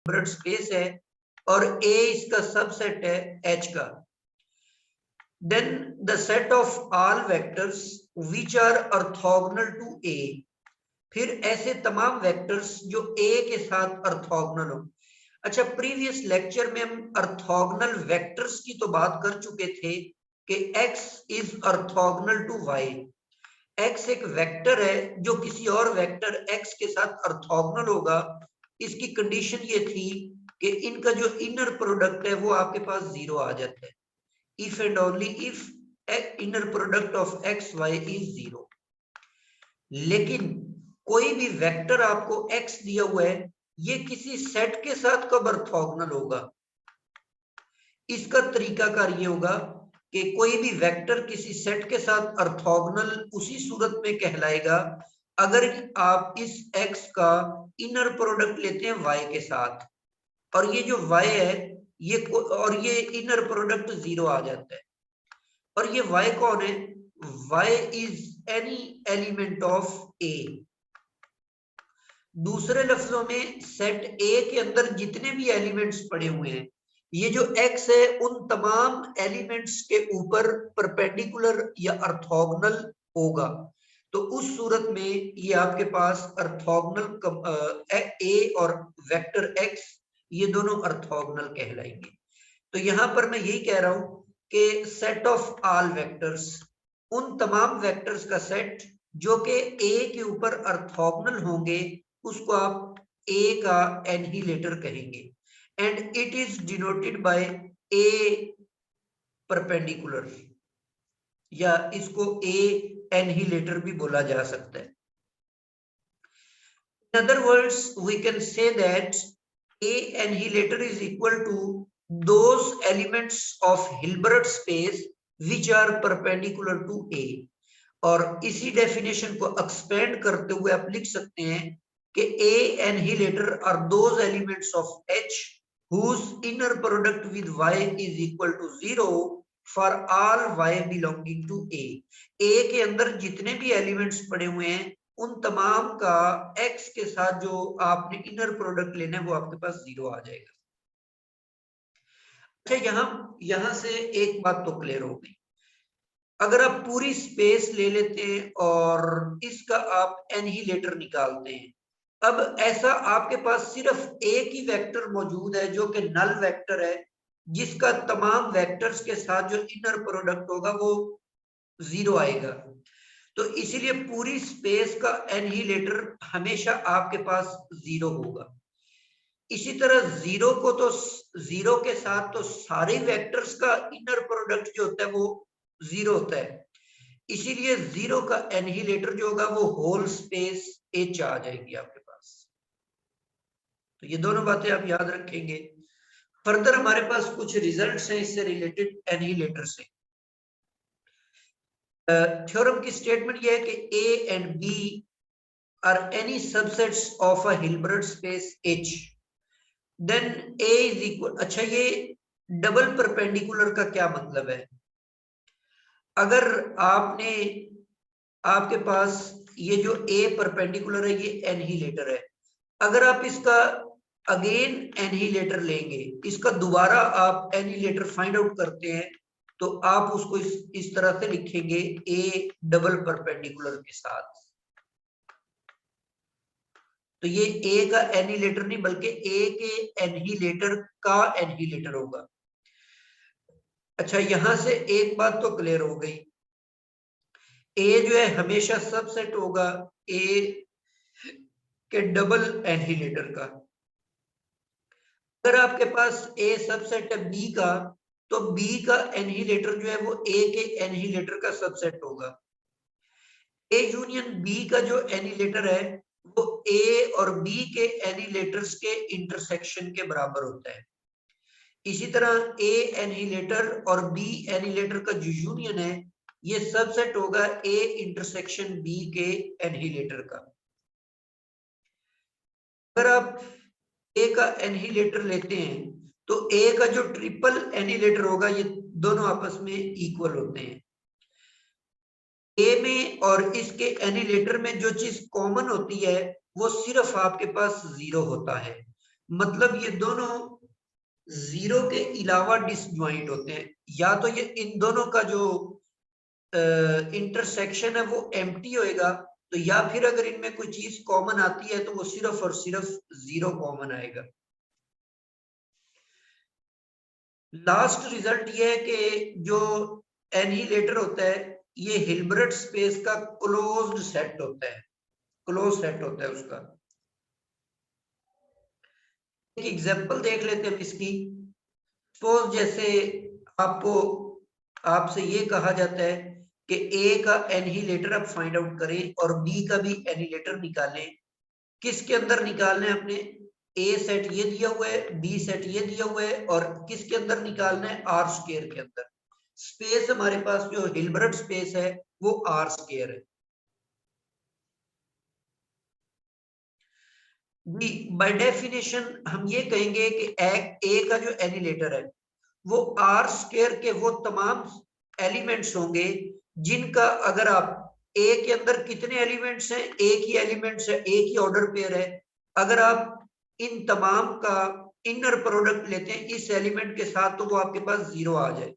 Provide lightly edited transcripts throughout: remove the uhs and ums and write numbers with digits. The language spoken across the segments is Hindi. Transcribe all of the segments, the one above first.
हिल्बर्ट स्पेस है और A इसका सबसेट है H का। Then the set of all vectors which are orthogonal to A, फिर ऐसे तमाम वेक्टर्स जो A के साथ ऑर्थोगोनल हो। अच्छा, प्रीवियस लेक्चर में हम ऑर्थोगोनल वेक्टर्स की तो बात कर चुके थे कि X is orthogonal to Y। X एक वेक्टर है जो किसी और वेक्टर X के साथ ऑर्थोगोनल होगा। इसकी कंडीशन ये थी कि इनका जो इनर प्रोडक्ट है वो आपके पास 0 आ जाता है। If and only if inner product of x y is 0। लेकिन कोई भी वेक्टर आपको x दिया हुआ है, ये किसी सेट के साथ कब ऑर्थोगोनल होगा? इसका तरीकाकार ये होगा कि कोई भी वेक्टर किसी सेट के साथ ऑर्थोगोनल उसी सूरत में कहलाएगा अगर आप इस x का इनर प्रोडक्ट लेते हैं y के साथ, और ये जो y है ये इनर प्रोडक्ट 0 आ जाता है। और ये y कौन है? y is any element of A। दूसरे लफ्जों में सेट A के अंदर जितने भी एलिमेंट्स पड़े हुए हैं, ये जो x है उन तमाम एलिमेंट्स के ऊपर परपेंडिकुलर या ऑर्थोगोनल होगा। तो उस सूरत में ये आपके पास ऑर्थोगोनल A और वेक्टर x ये दोनों ऑर्थोगोनल कहलाएंगे। तो यहां पर मैं यही कह रहा हूं कि सेट ऑफ ऑल वेक्टर्स, उन तमाम वेक्टर्स का सेट जो कि A के ऊपर ऑर्थोगोनल होंगे, उसको आप A का एनहिलेटर कहेंगे। And it is denoted by A perpendicular, या इसको A एनहिलेटर भी बोला जा सकता है। In other words, we can say that A annihilator is equal to those elements of Hilbert space which are perpendicular to A। और इसी डेफिनेशन को एक्सपेंड करते हुए आप लिख सकते हैं कि A annihilator are those elements of H whose inner product with Y is equal to 0 for all Y belonging to A। A के अंदर जितने भी एलिमेंट्स पड़े हुए हैं उन तमाम का x के साथ जो आपने इनर प्रोडक्ट लेना है वो आपके पास 0 आ जाएगा। अच्छा, यहां से एक बात तो क्लियर हो गई। अगर आप पूरी स्पेस ले लेते हैं और इसका आप एनहिलेटर निकालते हैं, अब ऐसा आपके पास सिर्फ एक ही वेक्टर मौजूद है जो कि नल वेक्टर है, जिसका तमाम वेक्टर्स के साथ जो इनर प्रोडक्ट होगा वो 0 आएगा। तो इसीलिए पूरी स्पेस का एनहिलेटर हमेशा आपके पास 0 होगा। इसी तरह 0 के साथ तो सारे वेक्टर्स का इनर प्रोडक्ट जो होता है वो 0 होता है। इसीलिए 0 का एनहिलेटर जो होगा वो होल स्पेस H आ जाएगी आपके पास। तो ये दोनों बातें आप याद रखेंगे। फर्दर हमारे पास कुछ रिजल्ट्स हैं इससे रिलेटेड एनहिलेटर से। थ्योरम की स्टेटमेंट यह है कि A and B are any subsets of a Hilbert space H, then A is equal। अच्छा, ये डबल परपेंडिकुलर का क्या मतलब है? अगर आपके पास ये जो A परपेंडिकुलर है ये एनहिलेटर है, अगर आप इसका अगेन एनहिलेटर लेंगे, इसका दोबारा आप एनहिलेटर फाइंड आउट करते हैं, तो आप उसको इस तरह से लिखेंगे A डबल परपेंडिकुलर के साथ। तो ये A का एनहिलेटर नहीं बल्कि A के एनहिलेटर का एनहिलेटर होगा। अच्छा, यहां से एक बात तो क्लियर हो गई, A जो है हमेशा सबसेट होगा A के डबल एनहिलेटर का। अगर आपके पास A सबसेट है B का, तो B का एनहिलेटर जो है वो A के एनहिलेटर का सबसेट होगा। A यूनियन B का जो एनहिलेटर है वो A और B के एनहिलेटर्स के इंटरसेक्शन के बराबर होता है। इसी तरह A एनहिलेटर और B एनहिलेटर का जो यूनियन है ये सबसेट होगा A इंटरसेक्शन B के एनहिलेटर का। अगर आप A का एनहिलेटर लेते हैं तो A का जो ट्रिपल एनहिलेटर होगा ये दोनों आपस में इक्वल होते हैं। A में और इसके एनहिलेटर में जो चीज कॉमन होती है वो सिर्फ आपके पास 0 होता है। मतलब ये दोनों जीरो के अलावा डिसजॉइंट होते हैं, या तो ये इन दोनों का जो इंटरसेक्शन है वो एम्प्टी होएगा, तो या फिर अगर इनमें कोई चीज कॉमन आती है तो वो सिर्फ और सिर्फ जीरो कॉमन आएगा। लास्ट रिजल्ट ये है कि जो एनिहिलेटर होता है ये हिल्बर्ट स्पेस का क्लोज्ड सेट होता है, क्लोज सेट होता है उसका। एक एग्जांपल देख लेते हैं इसकी। सपोज जैसे आपको आपसे ये कहा जाता है कि ए का एनिहिलेटर आप फाइंड आउट करें और बी का भी एनिहिलेटर निकालें। किसके अंदर निकालना है अपने? ए सेट ये दिया हुआ है, बी सेट ये दिया हुआ है, और किसके अंदर निकालना है? आर स्क्वायर के अंदर। स्पेस हमारे पास जो हिल्बर्ट स्पेस है वो आर स्क्वायर है। बाय डेफिनेशन हम ये कहेंगे कि ए का जो एनिहिलेटर है वो आर स्क्वायर के वो तमाम एलिमेंट्स होंगे जिनका, अगर आप ए के अंदर कितने एलिमेंट्स हैं? एक ही एलिमेंट्स है, एक ही ऑर्डर पेयर है। अगर आप इन तमाम का इनर प्रोडक्ट लेते हैं इस एलिमेंट के साथ तो वो आपके पास जीरो आ जाए।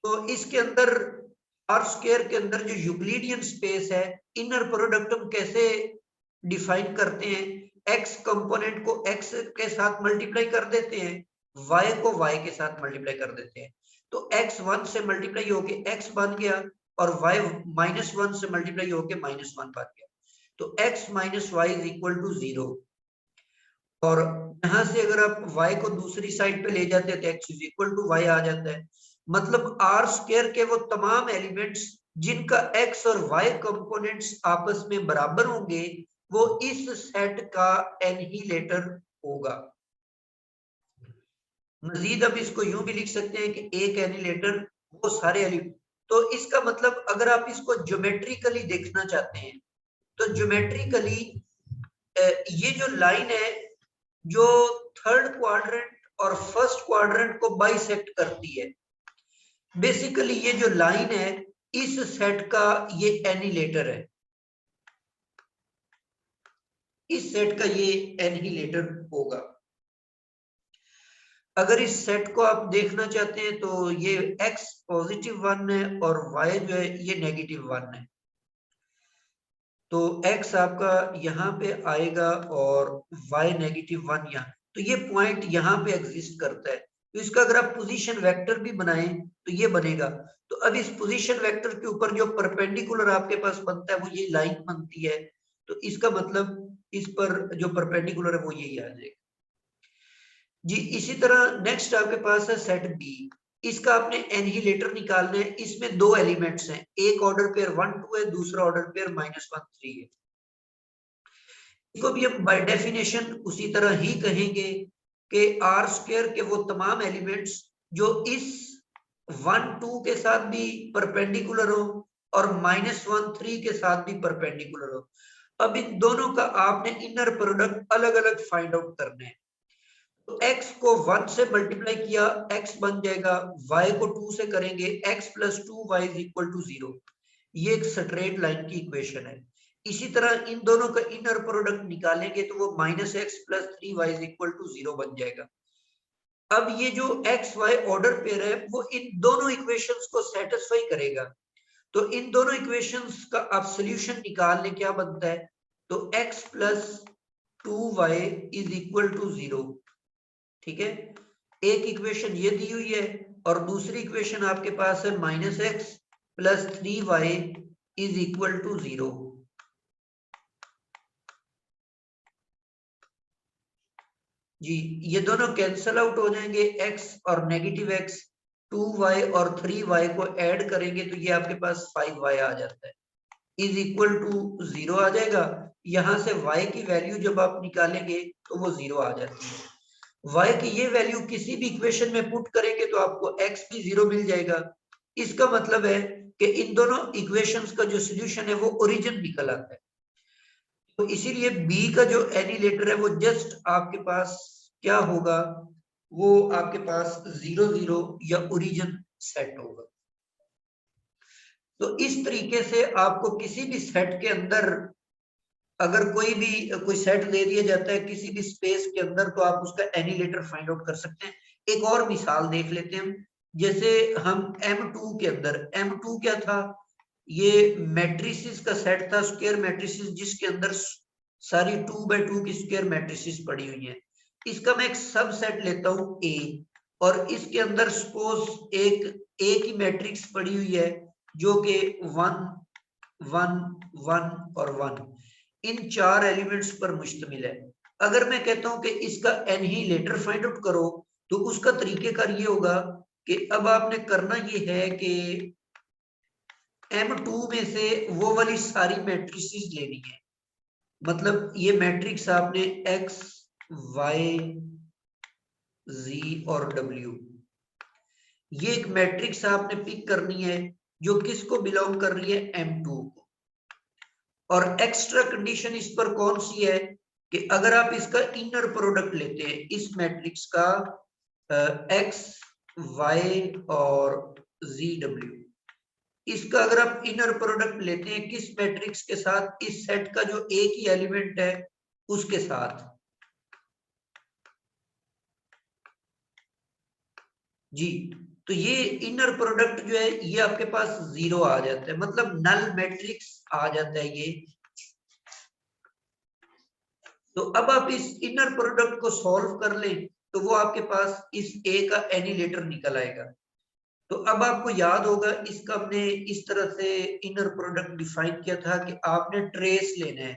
तो इसके अंदर आर स्क्वायर के अंदर जो यूक्लिडियन स्पेस है, इनर प्रोडक्ट हम कैसे डिफाइन करते हैं? एक्स कंपोनेंट को एक्स के साथ मल्टीप्लाई कर देते हैं, वाई को वाई के साथ मल्टीप्लाई कर देते हैं, तो एक्स वन से मल्टीप्लाई होके एक्स बन गया और वाई माइनस वन से मल्टीप्लाई होके माइनस वन बन गया। तो x minus y is equal to zero. और यहां से अगर आप y को दूसरी साइड पे ले जाते हैं तो x is equal to y आ जाता है। मतलब आर स्क्वायर के वो तमाम एलिमेंट्स जिनका x और y कंपोनेंट्स आपस में बराबर होंगे वो इस सेट का एनिहिलेटर होगा। मजीद अब इसको यूं भी लिख सकते हैं कि एक एनिहिलेटर वो सारे एलिमेंट। तो इसका मतलब अगर आप इसको ज्योमेट्रिकली देखना चाहते हैं तो ज्योमेट्रिकली ये जो लाइन है जो थर्ड क्वाड्रेंट और फर्स्ट क्वाड्रेंट को बाइसेक्ट करती है, बेसिकली ये जो लाइन है इस सेट का ये एनिहिलेटर है, इस सेट का ये एनिहिलेटर होगा। अगर इस सेट को आप देखना चाहते हैं तो ये x पॉजिटिव वन है और y जो है ये नेगेटिव वन है। तो x आपका यहाँ पे आएगा और y नेगेटिव वन यहाँ, तो ये पॉइंट यहाँ पे एग्जिस्ट करता है। तो इसका अगर आप पोजीशन वेक्टर भी बनाएं तो ये बनेगा। तो अब इस पोजीशन वेक्टर के ऊपर जो परपेंडिकुलर आपके पास बनता है वो ये लाइन बनती है, तो इसका मतलब इस पर जो परपेंडिकुलर है वो यही आ जाएगा जी। इसी तरह नेक्स्ट आपके पास है सेट बी। इसका आपने एनिहिलेटर निकालना है। इसमें दो एलिमेंट्स हैं, एक ऑर्डर पेयर 1 2 है, दूसरा ऑर्डर पेयर -1 3 है। इसको भी हम बाय डेफिनेशन उसी तरह ही कहेंगे कि आर स्क्वायर के वो तमाम एलिमेंट्स जो इस 1 2 के साथ भी परपेंडिकुलर हो और -1 3 के साथ भी परपेंडिकुलर हो। अब इन दोनों का आपने इनर प्रोडक्ट अलग अलग फाइंड आउट करना है। तो x को 1 से मल्टीप्लाई किया x बन जाएगा, y को 2 से करेंगे x plus 2y is equal to 0। ये एक स्ट्रेट लाइन की इक्वेशन है। इसी तरह इन दोनों का इनर प्रोडक्ट निकालेंगे तो वो -x plus 3y is equal to 0 बन जाएगा। अब ये जो एक्स वाई ऑर्डर पेयर है वो इन दोनों इक्वेशंस को सेटिस्फाई करेगा। तो इन दोनों इक्वेशंस का आप सोल्यूशन निकाल लें, क्या बनता है? तो x plus 2y is equal to 0। ठीक है, एक इक्वेशन ये दी हुई है और दूसरी इक्वेशन आपके पास है -x plus 3y is equal to 0। जी, ये दोनों कैंसल आउट हो जाएंगे, x और नेगेटिव x, 2y और 3y को ऐड करेंगे तो ये आपके पास 5y आ जाता है, इज इक्वल टू 0 आ जाएगा। यहां से y की वैल्यू जब आप निकालेंगे तो वो 0 आ जाती है। y की ये वैल्यू किसी भी इक्वेशन में पुट करेंगे तो आपको x भी 0 मिल जाएगा। इसका मतलब है कि इन दोनों इक्वेशंस का जो सोल्यूशन है वो ओरिजिन निकल आता है। तो इसीलिए बी का जो एनिहिलेटर है वो जस्ट आपके पास क्या होगा? वो आपके पास 0 0 या ओरिजिन सेट होगा। तो इस तरीके से आपको किसी भी सेट के अंदर अगर कोई सेट दे दिया जाता है किसी भी स्पेस के अंदर, तो आप उसका एनिलेटर फाइंड आउट कर सकते हैं। एक और मिसाल देख लेते हैं। जैसे हम M2 के अंदर, M2 क्या था, ये मैट्रिसेस का सेट था, स्क्वायर मैट्रिसेस, जिसके अंदर सारी 2x2 की स्क्वायर मैट्रिसेस पड़ी हुई है। इसका मैं एक सबसेट लेता हूं A, और इसके अंदर सपोज एक ही मैट्रिक्स पड़ी हुई है जो कि 1 1 1 और 1, इन 4 एलिमेंट्स पर मुश्तमिल है। अगर मैं कहता हूं कि इसका एनहीलेटर फाइंड आउट करो, तो उसका तरीकेकार ये होगा कि अब आपने करना ये है कि M2 में से वो वाली सारी मैट्रिसेस लेनी है। मतलब ये मैट्रिक्स आपने X Y Z और W, ये एक मैट्रिक्स आपने पिक करनी है जो किसको बिलोंग कर रही है, M2 को। और एक्स्ट्रा कंडीशन इस पर कौन सी है कि अगर आप इसका इनर प्रोडक्ट लेते हैं, इस मैट्रिक्स का X Y और ZW, इसका अगर आप इनर प्रोडक्ट लेते हैं किस मैट्रिक्स के साथ, इस सेट का जो एक ही एलिमेंट है उसके साथ जी, तो ये इनर प्रोडक्ट जो है ये आपके पास 0 आ जाता है, मतलब नल मैट्रिक्स आ जाता है ये। तो अब आप इस इनर प्रोडक्ट को सॉल्व कर लें तो वो आपके पास इस A का एनिलेटर निकल आएगा। तो अब आपको याद होगा इसका हमने इस तरह से इनर प्रोडक्ट डिफाइन किया था कि आपने ट्रेस लेना है,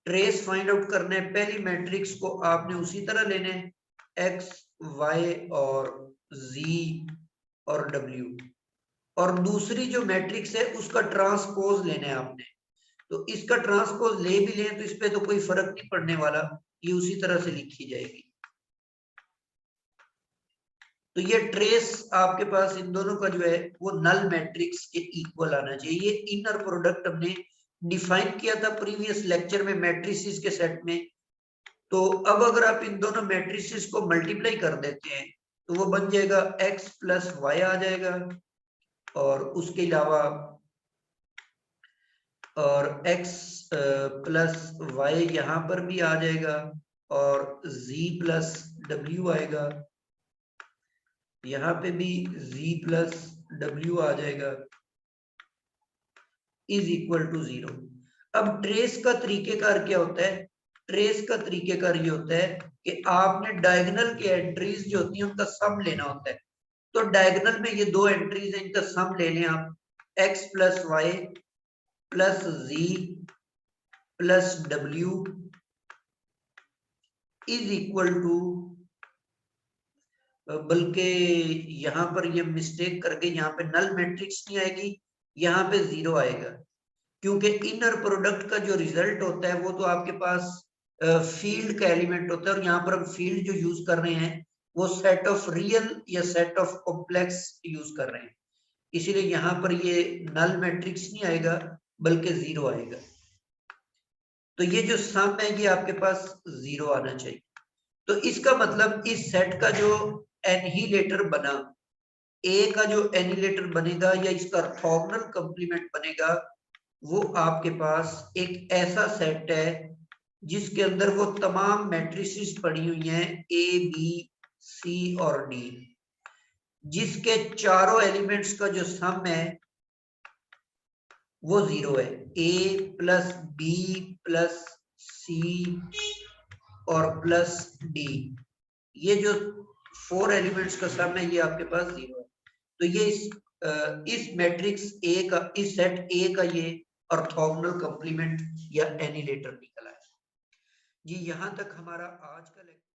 ट्रेस फाइंड आउट करना है। पहली मैट्रिक्स को आपने उसी तरह लेना है, X Y और Z और W, और दूसरी जो मैट्रिक्स है उसका ट्रांसपोज लेना है आपने। तो इसका ट्रांसपोज ले भी लें तो इस पे तो कोई फर्क नहीं पड़ने वाला, ये उसी तरह से लिखी जाएगी। तो ये ट्रेस आपके पास इन दोनों का जो है वो नल मैट्रिक्स के इक्वल आना चाहिए। ये इनर प्रोडक्ट हमने डिफाइन किया था प्रीवियस लेक्चर में मैट्रिसेस के सेट में। तो अब अगर आप इन दोनों मैट्रिसेस को मल्टीप्लाई कर देते हैं तो वो बन जाएगा x प्लस वाई आ जाएगा, और उसके अलावा और x प्लस वाई यहाँ पर भी आ जाएगा, और z प्लस w आएगा, यहाँ पे भी z प्लस w आ जाएगा, इज इक्वल टू 0। अब ट्रेस का तरीकेकार क्या होता है, ट्रेस का तरीकेकार ये होता है कि आपने डायगोनल की एंट्रीज जो होती हैं उनका सम लेना होता है। तो डायगोनल में ये दो एंट्रीज हैं, इनका सम ले लें आप, x plus y plus z plus w is equal to, बल्कि यहाँ पर ये मिस्टेक करके यहाँ पे नल मैट्रिक्स नहीं आएगी, यहाँ पे 0 आएगा, क्योंकि इनर प्रोडक्ट का जो रिजल्ट होता है वो तो आपके पास फील्ड का एलिमेंट होता है, और यहाँ पर हम फील्ड जो यूज कर रहे हैं वो सेट ऑफ रियल या सेट ऑफ कॉम्प्लेक्स यूज कर रहे हैं, इसीलिए यहाँ पर ये नल मैट्रिक्स नहीं आएगा बल्कि 0 आएगा। तो ये जो सम है ये आपके पास 0 आना चाहिए। तो इसका मतलब इस सेट का जो एनहीलेटर बना, ए का जो एनिलेटर बनेगा या इसका ऑर्थोगोनल कंप्लीमेंट बनेगा, वो आपके पास एक ऐसा सेट है जिसके अंदर वो तमाम मैट्रिसेस पड़ी हुई हैं ए बी सी और डी, जिसके चारों एलिमेंट्स का जो सम है वो 0 है। ए प्लस बी प्लस सी और प्लस डी, ये जो 4 एलिमेंट्स का सम है ये आपके पास 0 है। तो ये इस मैट्रिक्स ए का, इस सेट ए का ये ऑर्थोगोनल कंप्लीमेंट या एनिलेटर निकला है जी। यहां तक हमारा आज का लेक्चर